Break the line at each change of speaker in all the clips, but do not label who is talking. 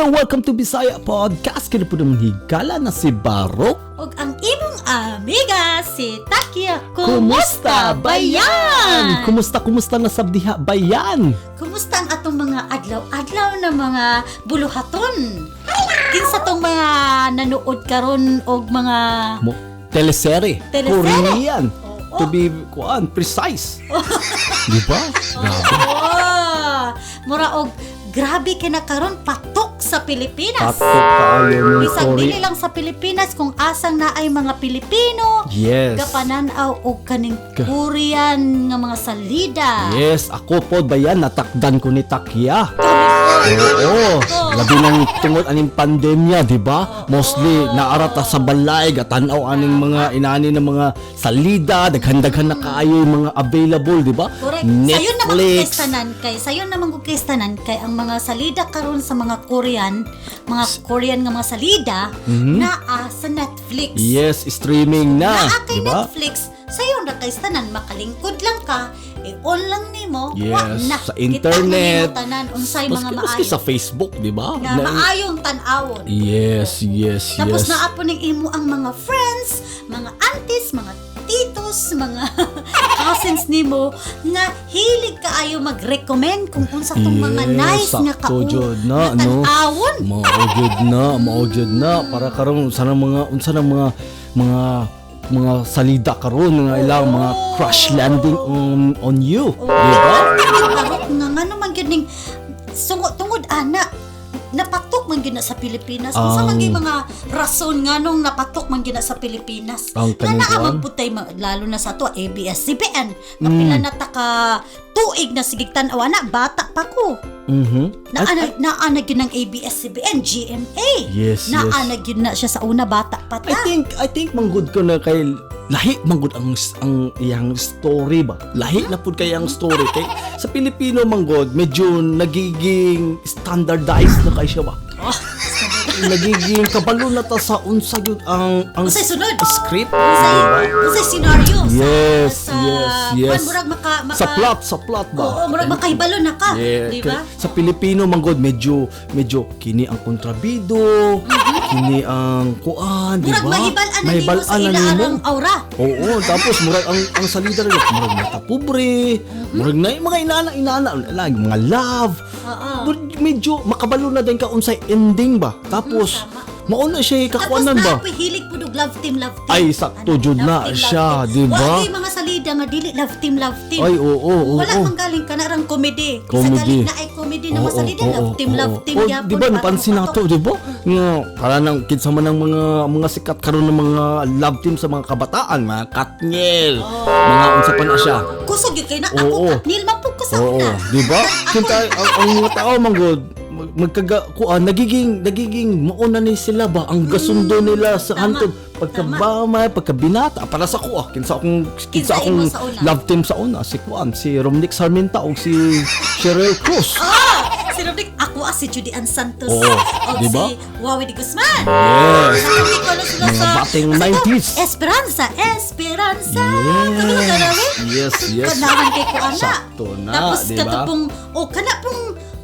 Hello, welcome to Bisaya Podcast. Kaya po naman higala na si Barok.
Og ang imong amiga si Takia.
Kumusta bayan? Kumusta na sabdiha bayan?
Kumusta ang atong mga adlaw-adlaw na mga buluhaton? Kinsa tong mga nanood karon og mga
Teleserye. Korean.
Oo.
To be precise. Di ba? Grabe.
Mura og grabe kay na karon patok sa Pilipinas.
Patok kaayo ng
Bisag
Korea.
dili lang sa Pilipinas kung asang na ay mga Pilipino.
Yes.
Gapananaw og kaning Korean nga mga salida.
Yes, ako po bayan natakdan ko ni Takia.
Kami
Oo, labi nang tungod aning pandemya, di ba? Mostly naarata sa balay, gatanaw aning mga inani ng mga salida, daghan-daghan na kaayo yung mga available, di ba?
Correct. Sayon naman
Netflix.
sayon naman kukestanan kay ang mga salida karon sa mga Korean nga mga salida naa sa Netflix.
Yes, streaming na,
Naa kay
di ba?
Netflix, sayon ra kay tanan makalingkod lang ka, i-on lang nimo,
Yes,
wa na.
sa internet.
Kita mo tanan unsay mga
Maski sa
maayo.
Facebook, di ba?
Nga maayong tan-awon.
Yes.
Tapos naapo ning imo ang mga friends, mga aunties, mga titos, mga cousins nimo nga hilig kaayo mag-recommend kung unsa tong mga nice nga
sakto jud na,
nga
no?
tan-awon.
Maugid na para karon unsa na mga salida karon nga ilang mga crash landing on you, di ba?
Karot nga nga naman gyud ning tungod ana napatok man gyud na sa Pilipinas. Unsa man gyud mga rason nga nung napatok man gyud na sa Pilipinas?
Ang
Nga naa
kanikuan?
man putay lalo na sa to ABS-CBN. Kapila na ta ka tuig na sigig tan-aw na bata pa ko. Naana gyud ng ABS-CBN, GMA.
Yes.
Naana gyud na siya sa una bata pa ta.
I think manggod ko na kay lahi manggod ang iyang story ba. Lahi na pud kay ang story kay sa Pilipino manggod medyo nagiging standardized na kay siya ba. Nagiging kabalo na ta sa unsa gyud ang
Unsay sunod?
script.
Unsay scenario?
Yes.
Kuwan, murag
Sa plot ba?
Oo, murag makahibalo na ka,
Yeah,
di ba?
Sa Pilipino manggod medyo kini ang kontrabido, kini ang kuan, di ba?
Murag mahibalan na nimo sa ilaarang aura.
Oo, tapos murag ang salida rin, murag matapobre, murag na yung mga inana, like, mga love. Medyo makabalo na din ka unsay ending ba? Tapos mauna siya
Tapos
kakuanan ba?
napahilig po dog love team.
Ay, sakto jud na siya, di ba?
Wala mga salida nga dili love team.
Ay, oo.
Wala man galing ka na rang comedy. Sa
Comedy.
galing na ay comedy na masalida love team.
Di ba napansin nato, di ba? Nga para nang kinsa man ang mga sikat karon ng mga love team sa mga kabataan, mga Katniel, mga unsa pa na siya.
Kusog yun kayo na
Oo.
ako Katnil man po ko sa
Oo,
una.
di ba? Kinta ang mga tao manggod nagiging mauna ni sila ba ang gasundo nila sa
Tama.
hantod pagkabamay, pagkabinata para sa kuha kinsa
Kinsa imo
akong
sa una?
love team sa una si Romnick Sarmiento o si Cheryl Cruz.
Si Rodrick, ako si Judy Ann Santos.
Oo,
O
di ba?
si Wawi de Guzman.
Yes.
Nakakita ko na sila
Mga
sa
bating
kasi ko,
90s.
Esperanza. Kabalo ka namin?
Yes.
Kanahan kay ko ana.
Sakto na,
Tapos
di ba?
katapong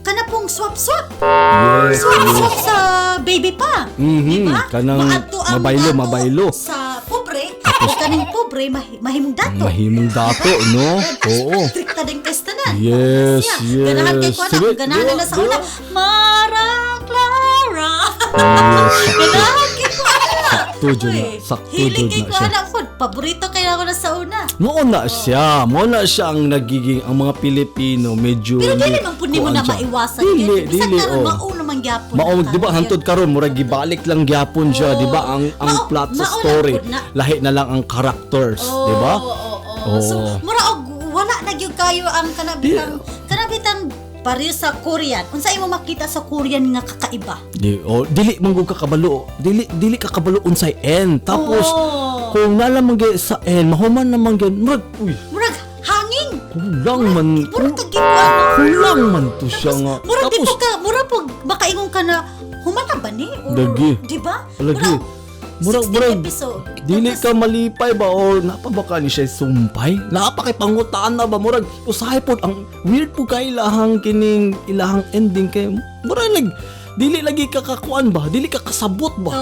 kana pong swap-swap.
Yes.
Swap-swap sa baby pa. Di ba?
Kanang
Maadto ang
mabaylo.
dato sa pobre. O kaning pobre mahimong dato.
Mahimong dato, no? Oo.
Strikta din kastanan.
Yes.
Ganahan kay ko
Sige,
ana. Ganahan na sa
di ba?
una. Mara Clara.
Yes.
Ganahan kay ko ana.
Sakto dyan na.
Uy,
Sakto
hilig
dyan
kay
na
ko
siya.
ana food. Paborito kay ako na sa una.
Muna siya ang nagiging ang mga Pilipino medyo
Pero dili man pud nimo na maiwasan yun. Bisan karon mauna man gyapon.
di ba hantod karon murag gibalik lang gyapon siya, di ba? Ang plot sa
mauna
story,
pud na.
lahi na lang ang characters, di ba?
Oo. So mura og wala na gyud kayo ang kanabitang pareho sa Korean. Unsa imo makita sa Korean nga kakaiba?
Dili man gud kakabalo. Dili kakabalo unsay end. Tapos kung nalamang gyud sa end, mahuman naman gyud murag
Murag hangin.
kulang man
Murag kagikuan.
kulang man to siya nga.
Murag di
Tapos
po ka, murag po makaingon ka na humana ba ni? Or,
Lagi.
di ba?
Lagi. Murag
16 episode.
dili
Tapos,
ka malipay ba or napabaka ni siya sumpay? Napakipangutana ba murag usahay pod ang weird po kay ilahang ending kay murag dili lagi kakakuan ba, dili ka kasabot ba.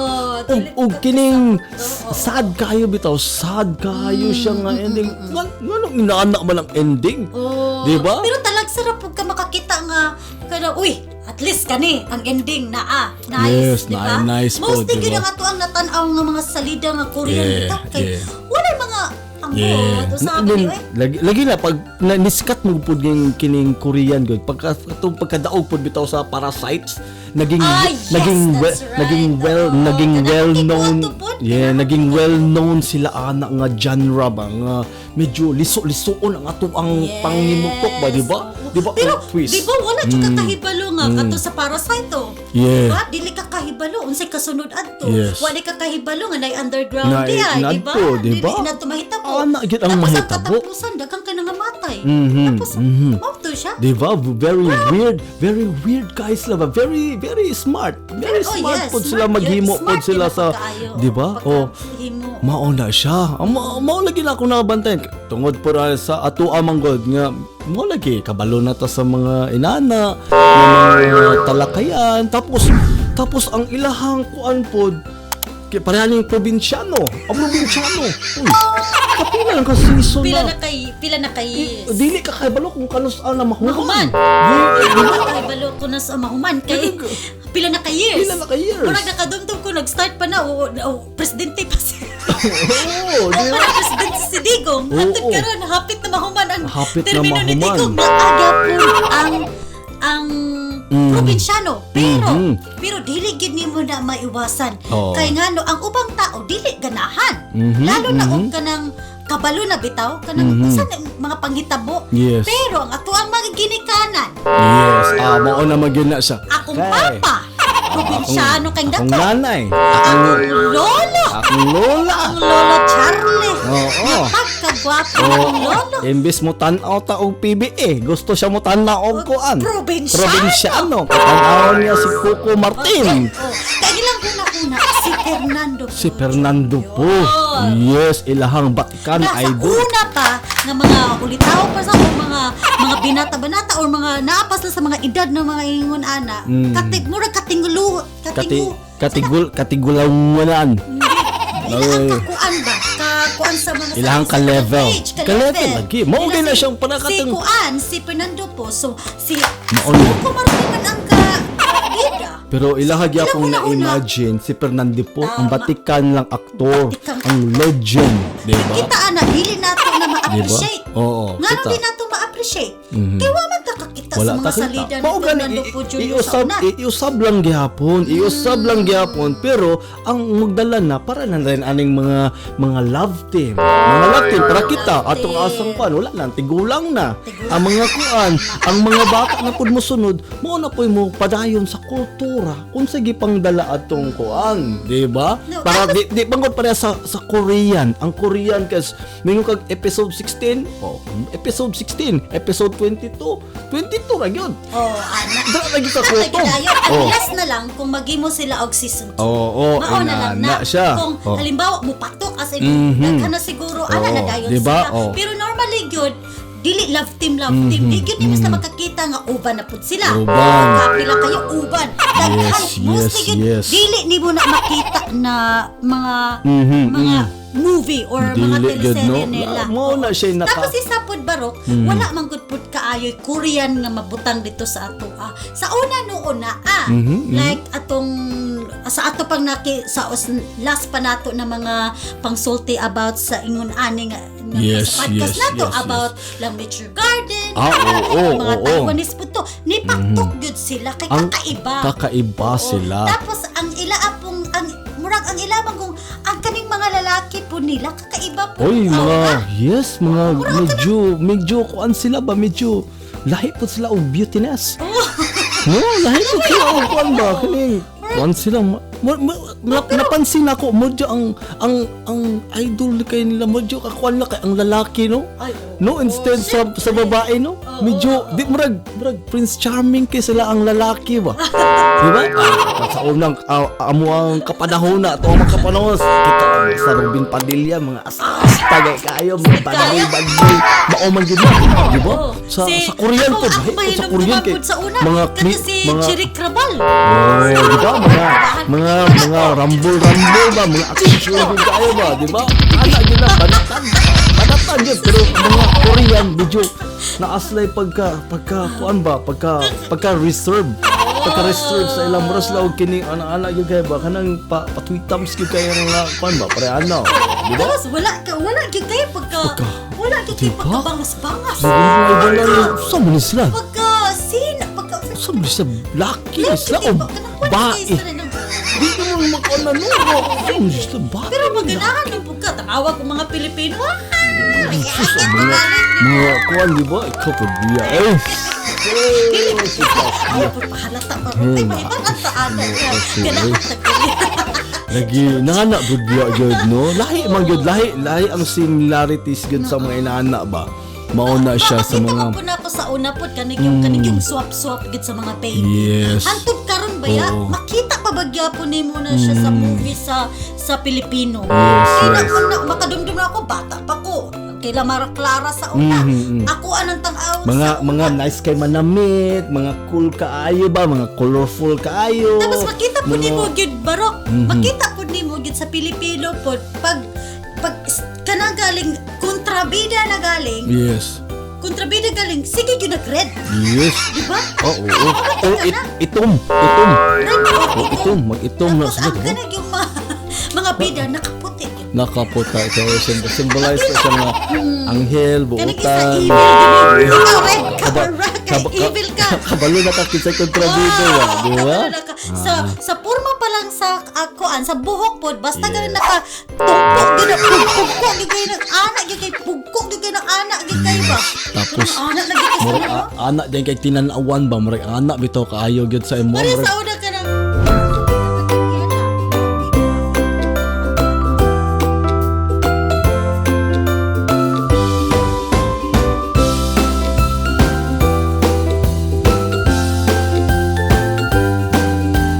dili
Og
ka
kining
kasabot, oo.
sad kayo bitaw, sad kayo siya nga ending. Ngano inaana man ang ending?
Oh,
Di ba?
Pero talag sarap pag ka makakita nga kada uy, at least kani ang ending na
Yes,
nice, di ba?
nice po,
Mostly
di ba?
gid ang ato ang natanaw nga mga salida nga Korean
Yeah,
bitaw kay
yeah.
wala mga
Yeah.
usabi
Then, lagi na pag niskat mo pud kining Korean good. Pagkadaog pud bitaw sa Parasites, naging
yes,
naging
that's right.
naging well
Oo,
naging
kanang
well known.
kikuha tupod,
Yeah,
kanang
naging well known sila ana nga genre ba nga medyo liso-lisoon ang ato ang
Yes.
pangimutok ba, di ba? Di ba?
Pero,
ang twist.
di ba wala jud ka kahibalo nga kato sa Parasite oh.
Yeah.
Diba? Dili ka kahibalo unsay kasunod adto.
Yes.
Wala ka kahibalo nga nay underground
Na-
diya, di ba?
nadto, di ba?
Dili nadto mahitabo.
Ana, gid ang
Tapos
mahitabo.
ang katapusan daghang ka nga matay. Tapos mauto siya.
Di ba? Very weird guys lang ba? Very smart. Very
Oh,
smart
yes,
pod sila
smart
maghimo
yun.
pod
Smart
sila
yun
sa,
ang pagkaayo.
di ba? Oh,
Pagkahimo.
mauna siya. Mao lagi na ako nakabantayan. Tungod po sa ato amang god nga mo lagi kabalo na ta sa mga inana, mga talakayan. Tapos ang ilahang kuan pod pareha ning probinsyano. Ang probinsyano. Uy, kapila lang ka season na.
Pila na kay
Dili ka kabalo kung kanus na mahuman.
Mahuman.
Di-
Pila na kay balo ko na sa mahuman kay pila na kay years.
Pila na ka years.
Murag nakadumdum ko nag-start pa na presidente pa siya.
Oo, di ba?
Para presidente si Digong.
Oo.
Hantod karon hapit na mahuman ang
Hapit na
termino ni
mahuman.
Digong na agapon ang probinsyano. Pero dili gid nimo na maiwasan.
Oo.
Kay ngano ang ubang tao dili ganahan.
Mhm,
Lalo na og kanang kabalo na bitaw kanang usa na mga panghitabo.
Yes.
Pero ang ato ang mga ginikanan,
Yes, mao na magina siya.
akong
Kay,
papa, probinsyano kang
akong
dato.
nanay,
Akong lolo,
akong lola.
ang lolo Charlie.
Oo.
Napagkagwapo ng lolo.
Imbis mo tanaw ta og PBA, gusto siya mo tanaw og kuan.
Probinsyano.
Probinsyano. Tanaw niya si Coco Martin.
Kaya ilang una-una, si Fernando.
Si Fernando po. Yes, ilahang Batikan
Nasa
idol.
una pa nga mga ulitaw pa sa mga binata-banata or mga naapas na sa mga edad ng mga ingon ana. Murag
Katigulawanan.
Ilang kakuan ba? Kakuan sa mga
Ilahang
sa
ka-level.
page,
Ka-level lagi. Mao
Ila
gina
si-
siyang panakatang-
Si Kuan, si Fernando po. So, si
Maon.
Coco Martin man ang ka-bida.
Pero ilahagya
Ilang
pong
una-una.
na-imagine si Fernando po, ang
Tama.
Batikan lang aktor,
Batikan.
ang legend, di ba?
Kita ana, dili nato na ma-appreciate.
Diba? Oo,
Nga
kita.
di nato ma-appreciate. Kaya wala man kakakita sa mga salida ni
Mao gani,
Fernando po Jr. sa una.
iusab lang gihapon, pero ang magdala na para na rin aning mga love team. Mga love team para kita atong
team.
asang pan wala lang tigulang na. Ang mga kuan, ang mga bata na pud mosunod, mao na poy mo padayon sa kultura. Unsa gipang dala atong kuan, di ba?
No,
Para di bangod pareha sa Korean. Ang Korean kas mingon kag episode 16, episode 16, episode 22 ra gyud.
Oh, ana.
Dra lagi sa
Tatay
kuto.
kadayo. Ang
Oh.
last na lang kung magimo sila og season 2.
Oo,
Mao na lang na.
siya.
Kung
Oh.
halimbawa mo patok as in
Mhm.
daghan na siguro ana
Oo,
na dayon
diba?
sila.
Oh.
Pero normally gyud dili love team. Di gyud ni basta makakita nga uban na pud sila.
Uban.
Kapila kayo uban. Daghan
Yes,
mostly
yes,
gyud
yes.
dili ni mo na makita na mga
Mhm,
movie or mga
Dili gyud,
teleserye
no?
nila.
Mao na siya
Tapos isa pod barok, wala man gud pud kaayoy Korean nga mabutang dito sa ato. Sa una noon na like atong sa ato pang last pa nato na mga pangsulti about sa ingon ani nga
Yes,
sa podcast
yes,
nato
yes,
about La Nature Garden,
oo,
mga
oo.
Taiwanese pud to. Nipaktok gyud sila kay
Ang
kakaiba.
kakaiba
Oo.
sila.
Tapos ang ilapong murag ang ilabang kung ang kaning mga lalaki po nila kakaiba po.
Oy,
ang
mga
aura.
yes, mga medyo kuan sila ba medyo lahi po sila og beautiness. No, lahi po sila og kuan ba kaning kuan sila napansin ako modyo ang idol kay nila modyo kakuan la kay ang lalaki no.
Ay,
No, instead sa babae, no? Medyo, di, murag, Prince Charming kay sila ang lalaki ba? Di ba? Sa unang, amo ang kapanahon na, ito ang mga kapanahon, kita sa Robin Padilla, mga astagay kayo, mga bagay, maoman gid na, di ba? Sa Korean po,
Ako
sa Korean kay,
sa una,
mga,
kasi si Chirik Rabal.
di ba? Mga rumble ba? Mga action din kayo ba? Di ba? Anak yun na, banatan yun. Pero mga Korean, medyo naaslay pagka reserve. Pagka-reserve sa ilang moras laog kining anak-anak yun kayo ba? Kanang patwitams yun kayo nga kuan ba? Pare ano? Di ba?
Tapos wala gyud kayo pagkabangas-bangas.
Saan mo sila?
Pagka
Saan mo lucky sila o bae? Di naman makuan na no. Saan mo sila bae?
Pero maganahan yung pagka tawag ng mga Pilipino.
Sus, mga kuan di ba? Ikaw pa biya.
Pahalata pa rin. May ibang antaan niya. Ganahan
Lagi, nangana gud biya gud no. Lahi man gud, lahi ang similarities gud sa mga inana ba. Mauna siya sa mga
Kita ko sa una po kanigyung swap gid sa mga baby.
Yes.
Hantod karon ba ya?
Oo.
Makita pa bagya po nimo na siya sa movie sa Pilipino.
Yes,
Kaya
yes.
na makadumdum na ako bata pa ko. Kila Mara Clara sa una. Ako anang tang-aw sa
mga nice kay manamit, mga cool kaayo ba, mga colorful kaayo.
Tapos makita po
mga-
nimo gid barok. Makita po nimo gid sa Pilipino po pag kanang galing kontrabida na galing.
Yes.
Kontrabida galing sige gyud nag-red.
Yes.
Di ba?
Oo. Itom. Mag-itom na
Tapos
sila,
ang
diba?
kanag yung mga bida nakaputi.
Nakaputa ito symbolize na siya nga anghel,
Kanag isa
buutan.
evil. Ikaw red ka, evil ka.
Kabalo na kakit sa kontrabida ba, di ba?
Sa porma pa lang sa kuan sa buhok pod basta ganun naka tungkok gid kay ng anak gid kay pugkok gid kay ng anak gid kay ba.
Tapos
Anak na gid kay
murag anak din kay tinanawan ba, murag anak bitaw kaayo gyud sa imo.
Pare
Murag
sa una